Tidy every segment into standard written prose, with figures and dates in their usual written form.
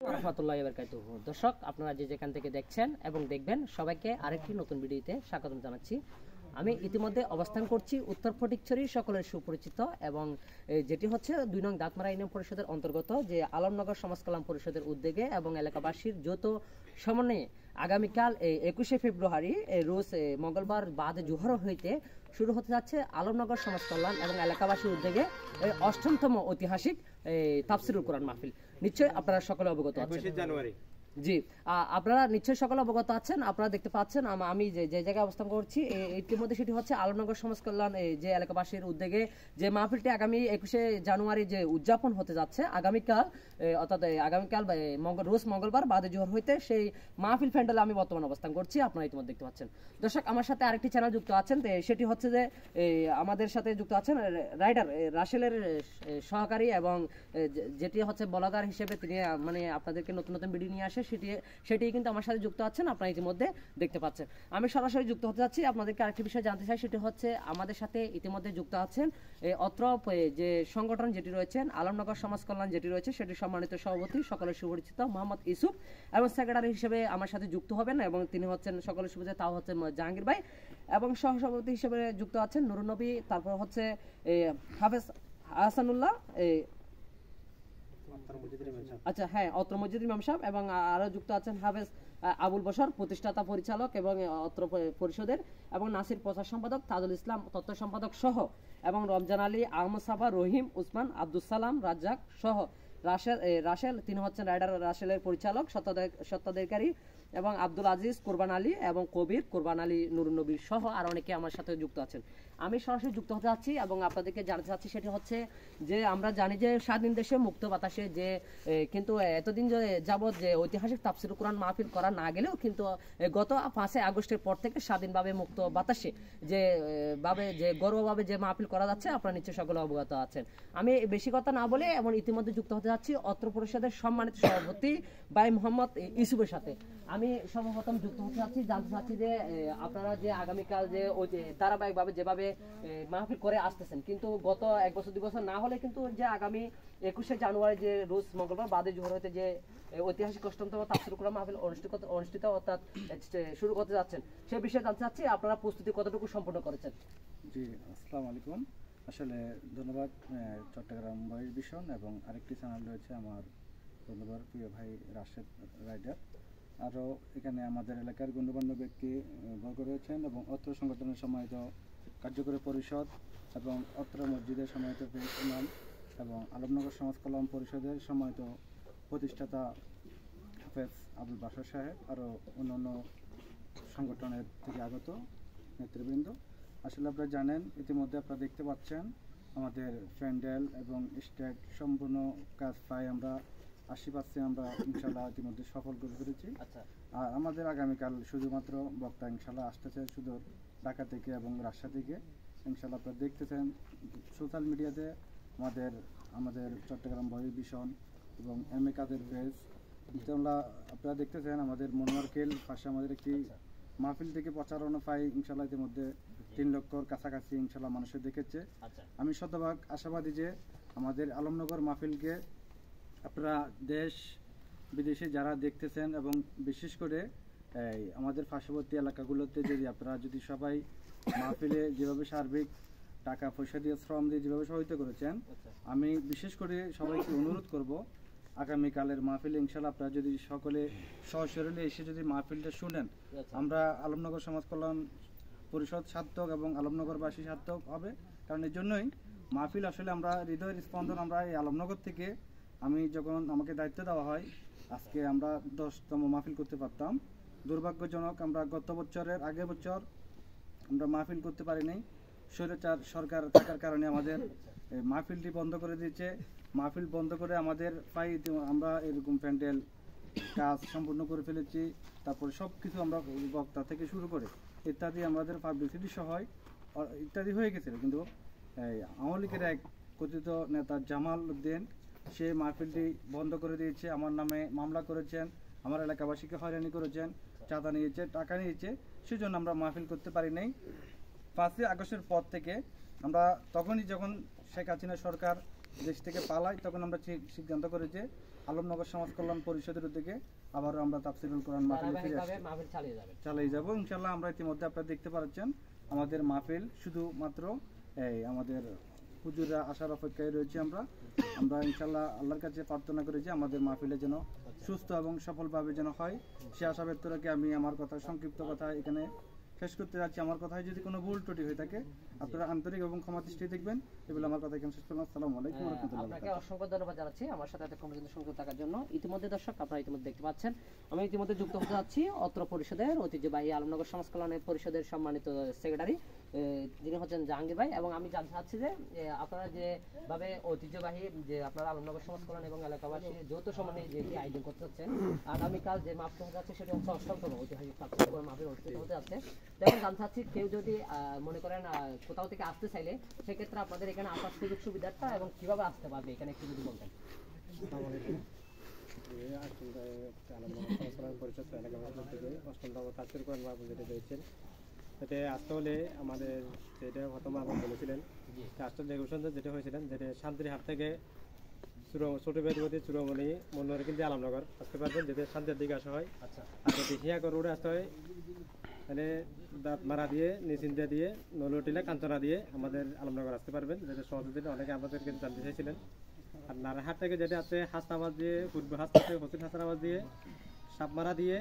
রাহমাতুল্লাহি ওয়া বারাকাতুহু। দর্শক, আপনারা যে যেখান থেকে দেখছেন এবং দেখবেন সবাইকে আরেকটি নতুন ভিডিওতে স্বাগতম জানাচ্ছি। আমি ইতিমধ্যে অবস্থান করছি উত্তর ফটিকছড়ি সকলের সুপরিচিত এবং যেটি হচ্ছে ২ নং দাঁতমারা ইউনিয়ন পরিষদের অন্তর্গত যে আলমনগর সমাজ কল্যাণ পরিষদের উদ্যোগে এবং এলাকাবাসীর যৌথ সমন্বয়ে আগামীকাল ২১শে ফেব্রুয়ারি রোজ মঙ্গলবার বাদ জোহর হইতে শুরু হতে যাচ্ছে আলমনগর সমাজ কল্যাণ এবং এলাকাবাসীর উদ্যোগে ৮ম ঐতিহাসিক তাফসিরুল কোরআন মাহফিল। নিশ্চয়ই আপনারা সকলে অবগত আছেন। ২৫ জানুয়ারি জি, আপনারা নিশ্চয়ই সকলে অবগত আছেন। আপনারা দেখতে পাচ্ছেন আমি যে জায়গায় অবস্থান করছি ইতিমধ্যে সেটি হচ্ছে আলমনগর সমাজ কল্যাণ যে এলাকাবাসীর উদ্যোগে যে মাহফিলটি আগামী ২১শে জানুয়ারি যে উদযাপন হতে যাচ্ছে আগামীকাল, অর্থাৎ আগামীকাল রোজ মঙ্গলবার বাদে জোহর হইতে সেই মাহফিল প্যান্ডেলে আমি বর্তমানে অবস্থান করছি। আপনারা ইতিমধ্যে দেখতে পাচ্ছেন। দর্শক, আমার সাথে আরেকটি চ্যানেল যুক্ত আছেন, সেটি হচ্ছে যে আমাদের সাথে যুক্ত আছেন রাইডার রাসেলের সহকারী এবং যেটি হচ্ছে ব্লগার হিসেবে তিনি মানে আপনাদেরকে নতুন নতুন ভিডিও নিয়ে আসে সেটি কিন্তু আমার সাথে যুক্ত আছেন, আপনারা ইতিমধ্যে দেখতে পাচ্ছেন। আমি সরাসরি যুক্ত হতে যাচ্ছি। আপনাদেরকে আরেকটি বিষয় জানতে চাই, সেটি হচ্ছে আমাদের সাথে ইতিমধ্যে যুক্ত আছেন অত্র যে সংগঠন যেটি রয়েছেন আলমনগর সমাজ কল্যাণ যেটি রয়েছে সেটির সম্মানিত সভাপতি সকলের সুপরিচিত মোহাম্মদ ইউসুফ, এবং সেক্রেটারি হিসেবে আমার সাথে যুক্ত হবেন এবং তিনি হচ্ছেন সকলের সুপরিচিত তাও হচ্ছে জাহাঙ্গীর ভাই, এবং সহসভাপতি হিসেবে যুক্ত আছেন নুরুন নবী, তারপর হচ্ছে হাফেজ আহসানুল্লাহ, আচ্ছা হ্যাঁ অত্র মসজিদ ইমাম সাহেব, এবং আরো যুক্ত আছেন হাফেজ আবুল বশর প্রতিষ্ঠাতা পরিচালক এবং অত্র পরিষদের, এবং নাসির প্রচার সম্পাদক, তাজুল ইসলাম তথ্য সম্পাদক সহ, এবং রমজান আলী, আহমদ সাফা, রহিম, উসমান, আব্দুল সালাম, রাজ্জাক সহ রাসেল তিনি হচ্ছেন রাইডার রাসেলের পরিচালক সত্ত্বাধিকারী, এবং আব্দুল আজিজ, কোরবান আলী এবং কবির, কোরবান আলী, নুরুন নবী সহ আর অনেকে আমার সাথে যুক্ত আছেন। আমি সরাসরি যুক্ত হতে যাচ্ছি এবং আপনাদেরকে জানাতে চাচ্ছি সেটি হচ্ছে যে আমরা জানি যে স্বাধীন দেশে মুক্ত বাতাসে যে কিন্তু এতদিন যাবৎ যে ঐতিহাসিক তাফসিরুল কোরআন মাহফিল করা না গেলেও কিন্তু গত ৫ আগস্টের পর থেকে স্বাধীনভাবে মুক্ত বাতাসে যে গর্বভাবে যে মাহফিল করা যাচ্ছে আপনারা নিশ্চয়ই সকলে অবগত আছেন। আমি বেশি কথা না বলে এমন ইতিমধ্যে যুক্ত হতে যাচ্ছি অত্র পরিষদের সম্মানিত সভাপতি ভাই মোহাম্মদ ইউসুফের সাথে। আমি সর্বপ্রথম যুক্ত হতে যাচ্ছি, জানতে চাচ্ছি যে আপনারা যে আগামীকাল যে ধারাবাহিকভাবে যেভাবে মাহফিল করে আসতেছেন, কিন্তু গত ১ বছর ২ বছর না হলে কিন্তু যে আগামী ২১শে জানুয়ারি যে রোজ মঙ্গলবার বাদে জোহর হতে যে ঐতিহাসিক ৮ম তাফসিরুল কোরআন মাহফিল অনুষ্ঠিত অর্থাৎ শুরু করতে যাচ্ছেন, সে বিষয়ে জানতে চাচ্ছি আপনারা প্রস্তুতি কতটুকু সম্পন্ন করেছেন। জি, আসসালামু আলাইকুম। আসলে ধন্যবাদ চট্টগ্রাম ভয়েস ভিশন এবং আরেকটি চ্যানেল রয়েছে আমার ধন্যবাদ প্রিয় ভাই রাশেদ রাইডার, আরও এখানে আমাদের এলাকার গণ্যমান্য ব্যক্তি বর্গ রয়েছেন এবং অত্র সংগঠনের সম্মানিত কার্যকরী পরিষদ এবং অত্র মসজিদের সম্মানিত ইমাম এবং আলমনগর সমাজ কল্যাণ পরিষদের সম্মানিত প্রতিষ্ঠাতা হাফেজ আবুল বাশর সাহেব, আরও অন্যান্য সংগঠনের থেকে আগত নেতৃবৃন্দ। আসলে আপনারা জানেন, ইতিমধ্যে আপনারা দেখতে পাচ্ছেন আমাদের প্যান্ডেল এবং স্টেজ সম্পূর্ণ কাজ প্রায় আমরা ৮০% আমরা ইনশাল্লাহ ইতিমধ্যে সফল করে ফেলেছি। আর আমাদের আগামীকাল শুধুমাত্র বক্তা ইনশাল্লাহ আসতেছে শুধু ঢাকা থেকে এবং রাজশাহী থেকে। ইনশাল্লাহ আপনারা দেখতেছেন সোশ্যাল মিডিয়াতে আমাদের চট্টগ্রাম ভয়েস ভিশন এবং এম এ কাদের পেজ, আপনারা দেখতেছেন আমাদের মনোয়ারকেল পাশে আমাদের একটি মাহফিল থেকে প্রচারণা পাই ইনশাল্লাহ ইতিমধ্যে ৩ লক্ষর কাছাকাছি ইনশাল্লাহ মানুষের দেখেছে। আমি শতভাগ আশাবাদী যে আমাদের আলমনগর মাহফিলকে আপনারা দেশ বিদেশে যারা দেখতেছেন এবং বিশেষ করে আমাদের পার্শ্ববর্তী এলাকাগুলোতে যদি সবাই মাহফিলে যেভাবে সার্বিক টাকা পয়সা দিয়ে শ্রম দিয়ে যেভাবে সহায়তা করেছেন, আমি বিশেষ করে সবাইকে অনুরোধ করব আগামীকালের মাহফিলে ইনশাল্লাহ আপনারা যদি সকলে সশরীরে এসে যদি মাহফিলটা শুনেন, আমরা আলমনগর সমাজ কল্যাণ পরিষদ সার্থক এবং আলমনগরবাসী সার্থক হবে। কারণ এর জন্যই মাহফিল আসলে আমরা হৃদয়ের স্পন্দন, আমরা এই আলমনগর থেকে যখন আমাকে দায়িত্ব দেওয়া হয় আজকে আমরা 10তম মাহফিল করতে পারতাম। দুর্ভাগ্যজনক আমরা গত বছরের আগের বছর আমরা মাহফিল করতে পারিনি, স্বৈরাচার সরকার থাকার কারণে আমাদের মাহফিলটি বন্ধ করে দিয়েছে। মাহফিল বন্ধ করে আমাদের আমরা এরকম প্যান্ডেল কাজ সম্পূর্ণ করে ফেলেছি, তারপরে সব কিছু আমরা বক্তা থেকে শুরু করে ইত্যাদি আমাদের পাবলিসিটি সহ ইত্যাদি হয়ে গেছিল, কিন্তু আওয়ামী লীগের এক কথিত নেতা জামাল উদ্দিন সে মাহফিলটি বন্ধ করে দিয়েছে, আমার নামে মামলা করেছেন, আমার এলাকাবাসীকে হয়রানি করেছেন, চাঁদা নিয়েছে, টাকা নিয়েছে, সেজন্য আমরা মাহফিল করতে পারি নাই। ৫ আগস্টের পর থেকে আমরা যখন শেখ হাসিনা সরকার দেশ থেকে পালায় তখন আমরা সিদ্ধান্ত করেছি আলমনগর সমাজ কল্যাণ পরিষদের উদ্যোগে আবারও আমরা তাফসিরুল কোরআন মাহফিলে ফিরে আসছি, মাহফিল চালিয়ে যাব ইনশাআল্লাহ। আমরা ইতিমধ্যে আপনারা দেখতে পাচ্ছেন আমাদের মাহফিল শুধুমাত্র এই আমাদের হুজুররা আসার অপেক্ষায় রয়েছে। আমরা ইনশাআল্লাহ আল্লাহর কাছে প্রার্থনা করি যে আমাদের মাহফিলে যেন সুস্থ এবং সফলভাবে যেন হয়, সে আশা ব্যক্ত রেখে আমি আমার কথা সংক্ষিপ্ত কথা এখানে শেষ করতে যাচ্ছি। আমার কথায় যদি কোনো ভুল ত্রুটি হয়ে থাকে আপনারা আন্তরিক এবং ক্ষমা দৃষ্টি দেখবেন। এগুলো আমার কথা এখানে শেষ করলাম। আসসালামু আলাইকুম ওয়া রাহমাতুল্লাহি। আপনাকে অসংখ্য ধন্যবাদ জানাচ্ছি আমার সাথে এতক্ষণ পর্যন্ত সংযুক্ত থাকার জন্য। ইতিমধ্যে দর্শক আপনারা ইতিমধ্যে দেখতে পাচ্ছেন আমি ইতিমধ্যে যুক্ত হতে যাচ্ছি অত্র পরিষদের ঐতিহ্যবাহী আলমনগর সমাজ কল্যাণ পরিষদের সম্মানিত সেক্রেটারি যিনি হচ্ছেন জাহাঙ্গীর ভাই। এবং আমি জানতে চাচ্ছি যে আপনারা যেভাবে ঐতিহ্যবাহী যে আপনারা আলমনগর সমাজ কল্যাণ এবং এলাকাবাসী যৌথ সমন্বয়ে যেটি আয়োজন করতে চাচ্ছেন, আগামীকাল যে মাহফিল হতে যাচ্ছে সেটি হচ্ছে 8তম ঐতিহাসিক মাহফিল অনুষ্ঠিত হতে যাচ্ছে। তখন জানতে চাচ্ছি কেউ যদি মনে করেন কোথাও থেকে আসতে চাইলে সেক্ষেত্রে আপনাদের এখানে আসার সুযোগ সুবিধাটা এবং কিভাবে আসতে পারবে এখানে একটু যদি বলতেন। পরিষদ এলাকাবাসীর থেকে 8তম তাফসীর কোরআন মাহফিল যেটা রয়েছেন, এতে আসতে হলে আমাদের যেটা প্রথম আবার বলেছিলেন রাষ্ট্রের ডেকোরেশন যেটা হয়েছিলেন, যেটা শান্তির হাট থেকে ছোট বেদবতী চূড়ামণি মনোহর কিন্তু আলমনগর আসতে পারবেন, যেতে শান্তির দিকে আসা হয়। আচ্ছা, আর যদি হিয়াকর রোডে আসতে হয় তাহলে দাঁত মারা দিয়ে নিচিন্তা দিয়ে নলটিলা কাঞ্চনা দিয়ে আমাদের আলমনগর আসতে পারবেন, যেটা সহযোগিতা অনেকে আমাদেরকে জানতে চাইছিলেন। আর নারায়ণহাট থেকে যেটা আছে হাসনাবাদ দিয়ে পূর্ব হাসনা থেকে হোসেন হাসানাবাদ দিয়ে সাপমারা দিয়ে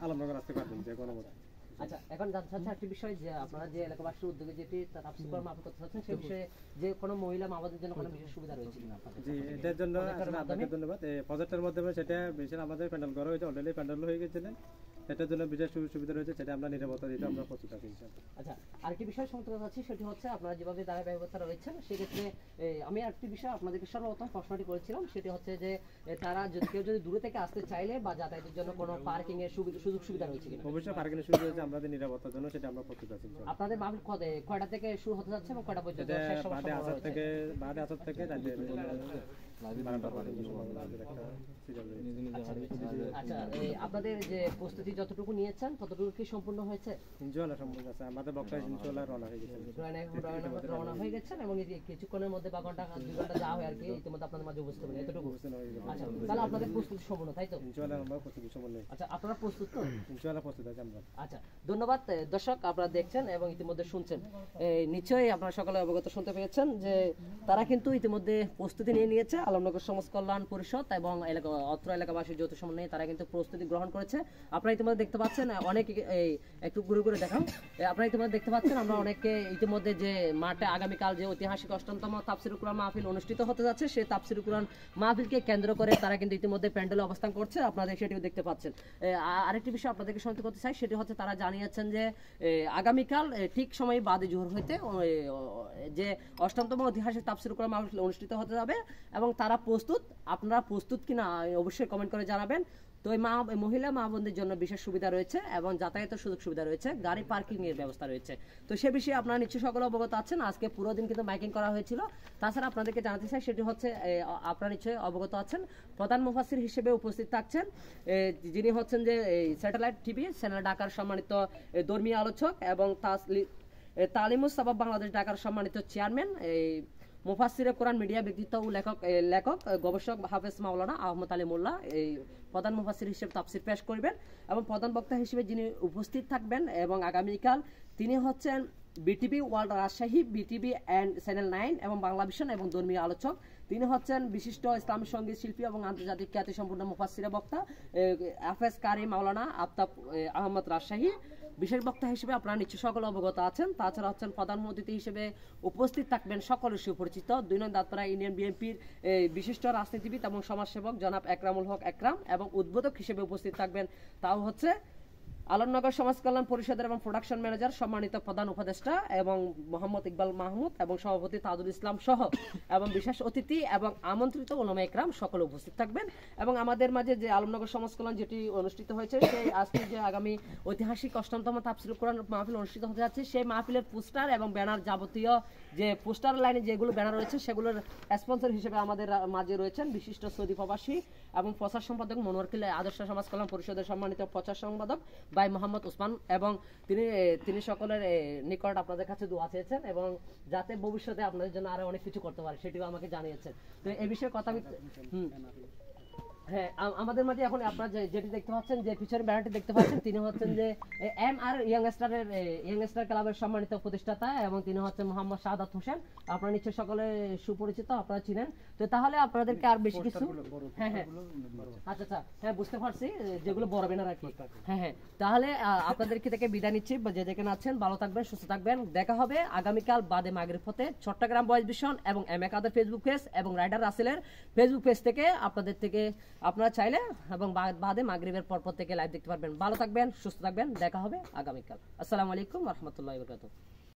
আলমনগর আসতে পারবেন যে কোনো মতো। আচ্ছা, এখন জানতে চাচ্ছি একটি বিষয় যে আপনারা যে এলাকাবাসীর উদ্যোগে যেটি তাফসীর কোরআন মাহফিল করতে চাচ্ছেন সেই বিষয়ে যে কোনো মহিলা মাবাদের জন্য কোনো বিশেষ সুবিধা রয়েছে কিনা আপনাদের? জি, এটার জন্য আপনাকে ধন্যবাদ। এই প্রজেক্টের মাধ্যমে সেটা বিশেষ আমাদের প্যান্ডেল করা হয়েছে, অলরেডি প্যান্ডেল হয়ে গেছিলেন, সেটার জন্য বিশেষ সুবিধা রয়েছে, সেটা আমরা নিরাপত্তা দিতে আমরা প্রস্তুত আছি। আচ্ছা, আরেকটি বিষয় সংযুক্ত আছি সেটি হচ্ছে আপনারা যেভাবে ধারাবাহিকতা রয়েছেন সেক্ষেত্রে আমি আরেকটি বিষয় আপনাদেরকে সর্বপ্রথম প্রশ্নটি করেছিলাম, সেটি হচ্ছে যে তারা যদি কেউ যদি দূরে থেকে আসতে চাইলে বা যাতায়াতের জন্য কোনো পার্কিং এর সুযোগ সুবিধা রয়েছে কিনা? অবশ্যই পার্কিং এর সুবিধা রয়েছে, আমাদের নিরাপত্তার জন্য সেটা আমরা প্রস্তুত আছি। আপনাদের মাহফিল কয়টা থেকে শুরু হতে যাচ্ছে এবং কয়টা পর্যন্ত শেষ হবে? বাদে আসর থেকে আচ্ছা, আপনাদের যে প্রস্তুতি যতটুকু নিয়েছেন ততটুকু কি সম্পূর্ণ হয়েছে? ইনশাআল্লাহ সম্পূর্ণ আছে, আমাদের বক্তা ইনশাআল্লাহ রওনা হয়ে গেছে, রওনা হয়ে গেছেন এবং কিছুক্ষণের মধ্যে বা ঘন্টা 2 ঘন্টা যা হয় আর কি ইতিমধ্যে আপনাদের মাঝে উপস্থিত হবেন এতটুকু। আচ্ছা, তাহলে আপনাদের প্রস্তুতি সম্পূর্ণ, তাই তো? ইনশাআল্লাহ আমরা প্রস্তুতি সম্পূর্ণ। আচ্ছা, আপনারা প্রস্তুত তো? ইনশাআল্লাহ প্রস্তুত আছি আমরা। আচ্ছা, ধন্যবাদ দর্শক, আপনারা দেখছেন এবং ইতিমধ্যে শুনছেন, নিশ্চয়ই আপনারা সকলে অবগত শুনতে পেয়েছেন যে তারা কিন্তু ইতিমধ্যে প্রস্তুতি নিয়ে নিয়েছে। আলমনগর সমাজ কল্যাণ পরিষদ এবং অত্র এলাকাবাসীর যৌথ সমন্বয়ে তারা কিন্তু প্রস্তুতি গ্রহণ করেছে। আপনারা ইতিমধ্যে দেখতে পাচ্ছেন অনেক একটু ঘুরে দেখাও, আপনারা ইতিমধ্যে দেখতে পাচ্ছেন আমরা অনেককে ইতিমধ্যে যে মাঠে আগামীকাল যে ঐতিহাসিক 8তম তাফসীর কোরআন মাহফিল অনুষ্ঠিত হতে যাচ্ছে সেই তাফসীর কোরআন মাহফিলকে কেন্দ্র করে তারা কিন্তু ইতিমধ্যে প্যান্ডেলে অবস্থান করছে, আপনাদের সেটিও দেখতে পাচ্ছেন। আরেকটি বিষয় আপনাদেরকে সঙ্গত করতে চাই, সেটি হচ্ছে তারা জানিয়েছেন যে আগামীকাল ঠিক সময়ে বাদে জোহর হইতে যে 8তম ঐতিহাসিক তাফসীর কোরআন মাহফিল অনুষ্ঠিত হতে যাবে এবং তারা প্রস্তুত। আপনারা প্রস্তুত কিনা অবশ্যই কমেন্ট করে জানাবেন। তো এই মহিলা মা বোনদের জন্য বিশেষ সুবিধা রয়েছে এবং যাতায়াতের সুযোগ সুবিধা রয়েছে, গাড়ি পার্কিং এর ব্যবস্থা রয়েছে। তো সে বিষয়ে আপনারা নিশ্চয়ই সকলে অবগত আছেন। আজকে পুরো দিন কিন্তু মাইকিং করা হয়েছিল। তাছাড়া আপনাদেরকে জানাতে চাই সেটি হচ্ছে আপনারা নিশ্চয়ই অবগত আছেন প্রধান মুফাসসির হিসেবে উপস্থিত থাকছেন যিনি হচ্ছেন যে স্যাটেলাইট টিভি চ্যানেল ঢাকার সম্মানিত ধর্মীয় আলোচক এবং তালিমুস সাবাব বাংলাদেশ ঢাকার সম্মানিত চেয়ারম্যান মুফাসসিরে কোরআন মিডিয়া ব্যক্তিত্ব ও লেখক গবেষক হাফেজ মাওলানা আহমদ আলী মোল্লা এই প্রধান মুফাসসির হিসেবে তাফসীর পেশ করবেন এবং প্রধান বক্তা হিসেবে যিনি উপস্থিত থাকবেন এবং আগামীকাল তিনি হচ্ছেন BTV world Rajshahi, BTV and channel 9 এবং বাংলা ভিশন এবং ধর্মীয় আলোচক। তিনি হচ্ছেন বিশিষ্ট ইসলামী সঙ্গীত শিল্পী এবং আন্তর্জাতিক খ্যাতিসম্পন্ন মুফাসসিরে বক্তা হাফেজ কারি মাওলানা আফতাব আহমদ রাজশাহী। বিশেষ বক্তা হিসেবে আপনারা নিশ্চয়ই সকলে অবগত আছেন। তাছাড়া হচ্ছেন প্রধান অতিথি হিসেবে উপস্থিত থাকবেন সকলের সুপরিচিত 2 নং দাঁতপাড়া ইউনিয়ন বিএনপির বিশিষ্ট রাজনীতিবিদ এবং সমাজসেবক জনাব একরামুল হক একরাম এবং উদ্বোধক হিসেবে উপস্থিত থাকবেন তাও হচ্ছে আলমনগর সমাজ কল্যাণ পরিষদের এবং প্রোডাকশন ম্যানেজার সম্মানিত প্রধান উপদেষ্টা এবং মোহাম্মদ ইকবাল মাহমুদ এবং সভাপতি তাজুল ইসলাম সহ এবং বিশেষ অতিথি এবং আমন্ত্রিত উলামা ইকরাম সকলে উপস্থিত থাকবেন। এবং আমাদের মাঝে যে আলমনগর সমাজ কল্যাণ যেটি অনুষ্ঠিত হয়েছে সেই আজকে যে আগামী ঐতিহাসিক 8তম তাফসীর কোরআন মাহফিল অনুষ্ঠিত হতে যাচ্ছে সেই মাহফিলের পোস্টার এবং ব্যানার যাবতীয় যে পোস্টার লাইনে যেগুলো ব্যানার রয়েছে সেগুলোর স্পন্সর হিসেবে আমাদের মাঝে রয়েছেন বিশিষ্ট সৌদি প্রবাসী এবং প্রচার সম্পাদক মনোয়ারকিল আদর্শ সমাজ কল্যাণ পরিষদের সম্মানিত প্রচার সম্পাদক ভাই মোহাম্মদ ওসমান এবং তিনি সকলের নিকট আপনাদের কাছে দোয়া চেয়েছেন এবং যাতে ভবিষ্যতে আপনাদের জন্য আরো অনেক কিছু করতে পারে সেটিও আমাকে জানিয়েছেন। তো এই বিষয়ে কথা হ্যাঁ আমাদের মাঝে এখন আপনারা যেটি দেখতে পাচ্ছেন, যে পিছনের ব্যানারটি দেখতে পাচ্ছেন, তিনি হচ্ছেন যে MR ইয়াংস্টার ক্লাবের সম্মানিত প্রতিষ্ঠাতা এবং তিনি হচ্ছেন মোহাম্মদ শাহাদাত হোসেন। আপনারা নিশ্চয়ই সকলে সুপরিচিত, আপনারা চিনেন। তো তাহলে আপনাদেরকে আর বেশি কিছু হ্যাঁ আচ্ছা হ্যাঁ বুঝতে পারছি, যেগুলো বড় ব্যানার আর কি। হ্যাঁ তাহলে আপনাদেরকে থেকে বিদায় নিচ্ছি। যে যেখানে আছেন ভালো থাকবেন, সুস্থ থাকবেন। দেখা হবে আগামীকাল বাদে মাগরিব হতে চট্টগ্রাম বয়েজ ভিশন এবং M A Quader Facebook page এবং রাইডার রাসেলের ফেসবুক পেজ থেকে আপনাদের থেকে আপনারা চাইলে এবং বাদে মাগরিবের পর থেকে লাইভ দেখতে পারবেন। ভালো থাকবেন, সুস্থ থাকবেন। দেখা হবে আগামীকাল। আসসালামু আলাইকুম ওয়া রাহমাতুল্লাহি ওয়া বারাকাতুহু।